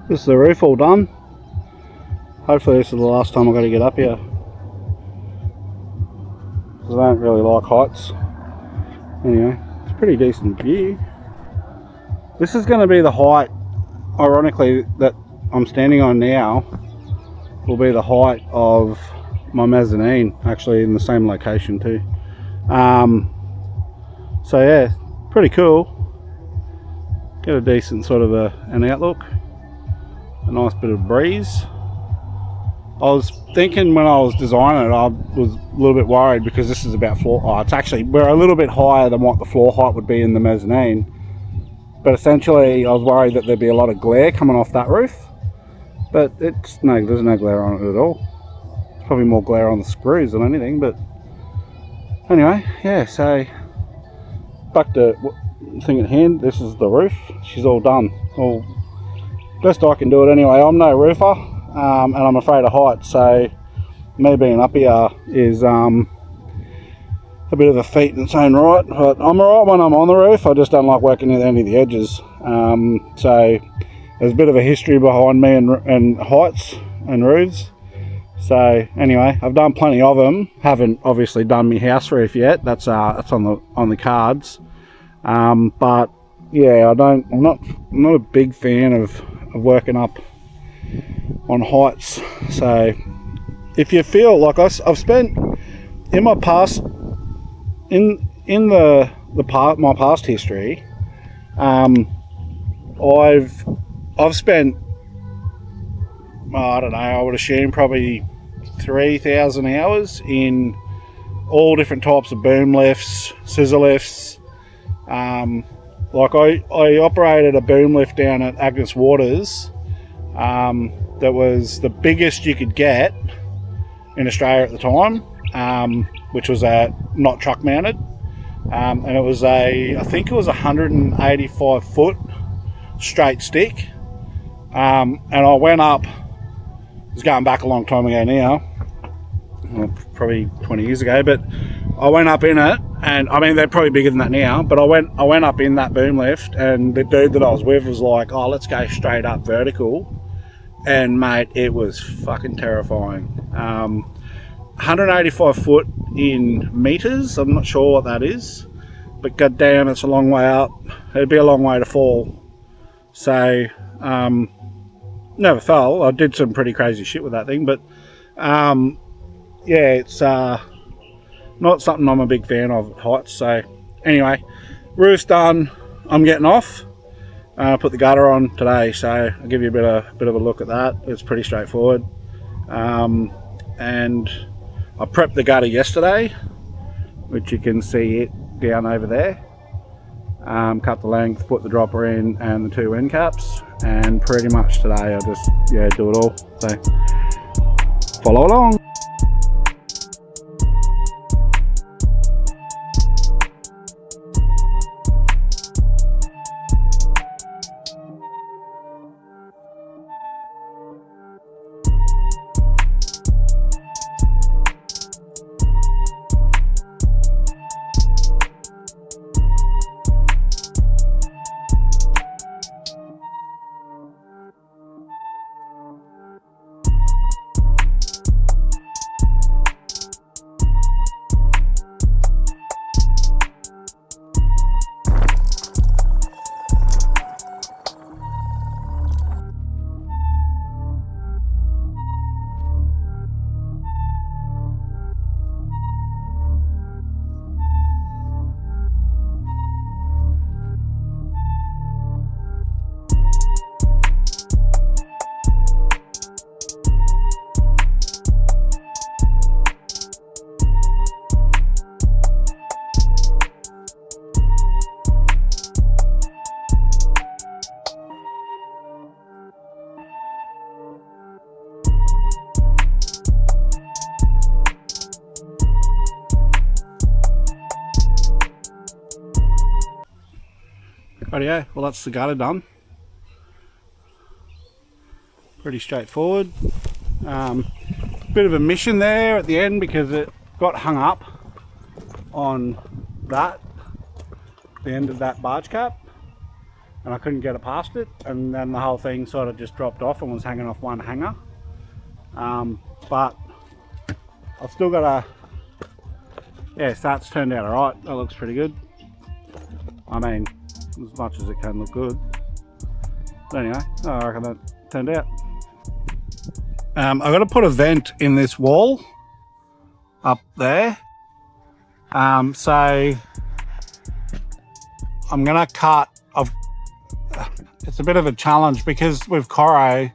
This is the roof all done. Hopefully this is the last time I've got to get up here. I don't really like heights. Anyway, it's a pretty decent view. This is going to be the height, ironically, that I'm standing on now. Will be the height of my mezzanine, actually in the same location too. So yeah, pretty cool. Get a decent sort of an outlook. A nice bit of breeze. I was thinking when I was designing it, I was a little bit worried because this is about floor height. It's actually, we're a little bit higher than what the floor height would be in the mezzanine. But essentially, I was worried that there'd be a lot of glare coming off that roof. But there's no glare on it at all. It's probably more glare on the screws than anything, but anyway, yeah, so back to the thing at hand. This is the roof. She's all done. All best I can do it anyway. I'm no roofer, and I'm afraid of heights, so me being up here is a bit of a feat in its own right. But I'm alright when I'm on the roof. I just don't like working at any of the edges. So there's a bit of a history behind me and heights and roofs. So anyway, I've done plenty of them. Haven't obviously done my house roof yet. That's on the cards. But yeah, I'm not a big fan of working up on heights. So if you feel like I've spent in my past my past history, I've spent, I don't know, I would assume probably 3,000 hours in all different types of boom lifts, scissor lifts. Like I operated a boom lift down at Agnes Waters that was the biggest you could get in Australia at the time, which was not truck mounted, and it was I think it was 185 foot straight stick, and I went up, it's going back a long time ago now, probably 20 years ago, but I went up in it, and I mean they're probably bigger than that now, but I went up in that boom lift, and the dude that I was with was like, oh, let's go straight up vertical, and mate, it was fucking terrifying. 185 foot in meters, I'm not sure what that is, but goddamn, it's a long way up. It'd be a long way to fall. So never fell. I did some pretty crazy shit with that thing, but yeah, it's not something I'm a big fan of at heights. So anyway, roof's done. I'm getting off. Put the gutter on today, so I'll give you a bit of a look at that. It's pretty straightforward. And I prepped the gutter yesterday, which you can see it down over there. Cut the length, put the dropper in and the two end caps, and pretty much today I just do it all. So follow along. Rightio, well that's the gutter done. Pretty straightforward. Bit of a mission there at the end because it got hung up on the end of that barge cap. and I couldn't get it past it, and then the whole thing sort of just dropped off and was hanging off one hanger. But I've still got a, yeah, that's turned out alright. That looks pretty good. I mean, as much as it can look good. But anyway, I reckon that turned out. I've got to put a vent in this wall up there. So I'm going to cut. It's a bit of a challenge because with Coro,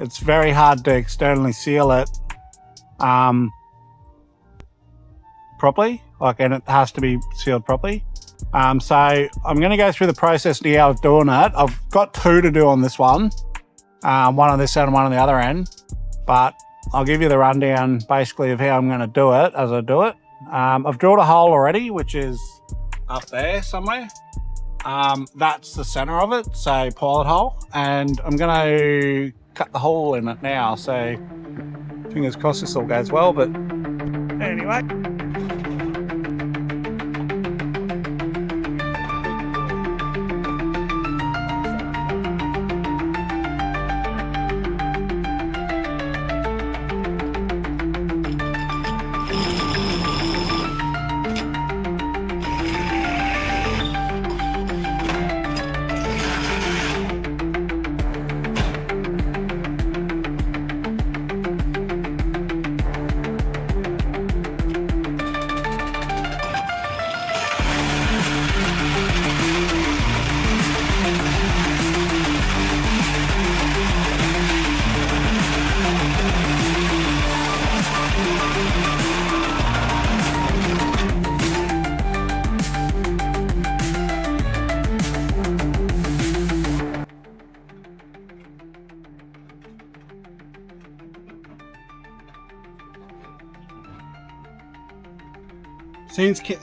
it's very hard to externally seal it properly, and it has to be sealed properly. So I'm going to go through the process now of doing it. I've got two to do on this one, one on this end and one on the other end, but I'll give you the rundown basically of how I'm going to do it as I do it. I've drilled a hole already, which is up there somewhere. That's the center of it, so pilot hole, and I'm going to cut the hole in it now, so fingers crossed this all goes well, but anyway.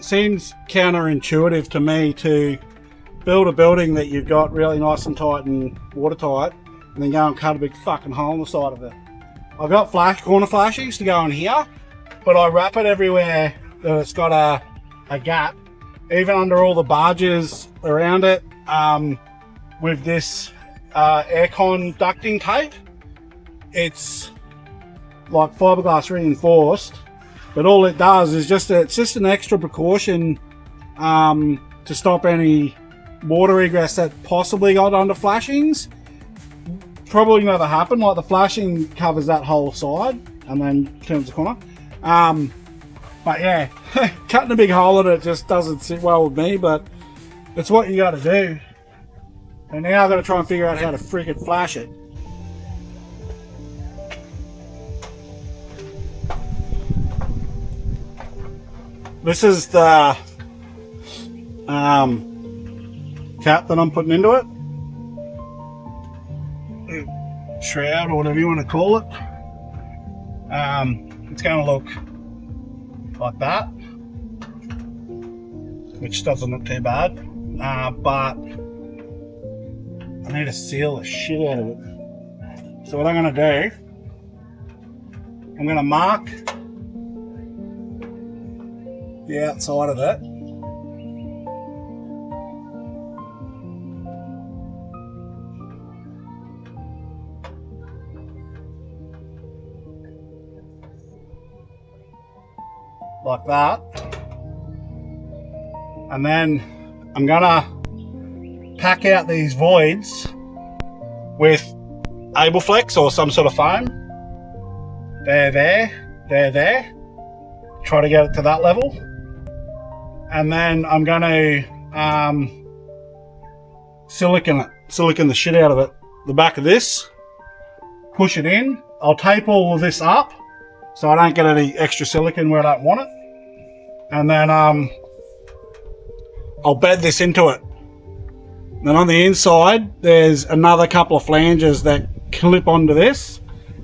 Seems counterintuitive to me to build a building that you've got really nice and tight and watertight, and then go and cut a big fucking hole in the side of it. I've got corner flashings to go in here, but I wrap it everywhere that it's got a gap, even under all the barges around it, with this aircon ducting tape. It's like fiberglass reinforced, but all it does is it's just an extra precaution to stop any water egress that possibly got under flashings. Probably never happened. Like the flashing covers that whole side and then turns the corner. But yeah, cutting a big hole in it just doesn't sit well with me, but it's what you got to do. And now I've got to try and figure out how to freaking flash it. This is the cap that I'm putting into it. Shroud or whatever you want to call it. It's going to look like that, which doesn't look too bad, but I need to seal the shit out of it. So what I'm going to do, I'm going to mark the outside of it. Like that. And then I'm gonna pack out these voids with Ableflex or some sort of foam. They're there. Try to get it to that level. And then I'm gonna silicon the shit out of it. The back of this, push it in. I'll tape all of this up so I don't get any extra silicon where I don't want it. And then I'll bed this into it. Then on the inside, there's another couple of flanges that clip onto this,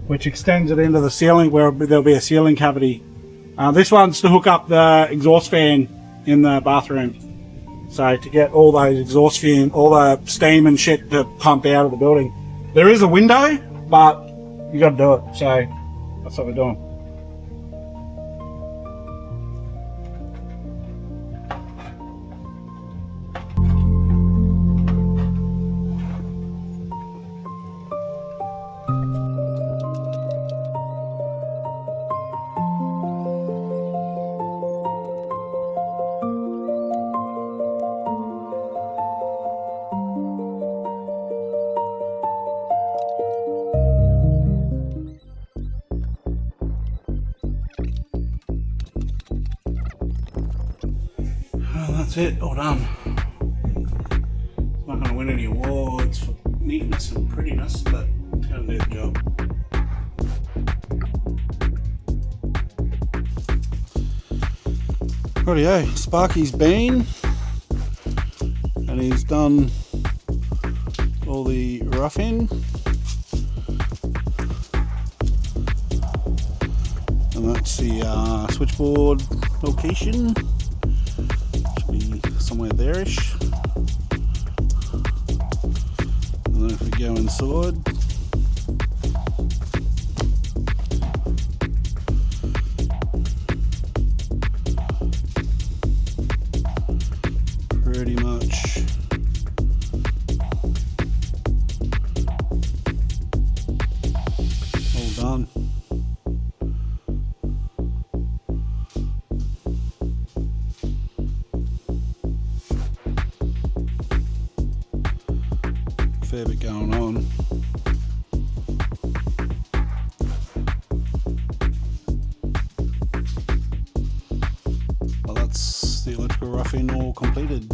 which extends it into the ceiling where there'll be a ceiling cavity. This one's to hook up the exhaust fan in the bathroom. So to get all those exhaust fume, all the steam and shit to pump out of the building. There is a window, but you got to do it. So that's what we're doing. That's it, all done. It's not going to win any awards for neatness and prettiness, but it's going to do the job. Rightio, Sparky's been, and he's done all the roughing, and that's the switchboard location. Should be somewhere there-ish. And then if we go inside, pretty much all done. Fair bit going on. Well, that's the electrical roughing all completed.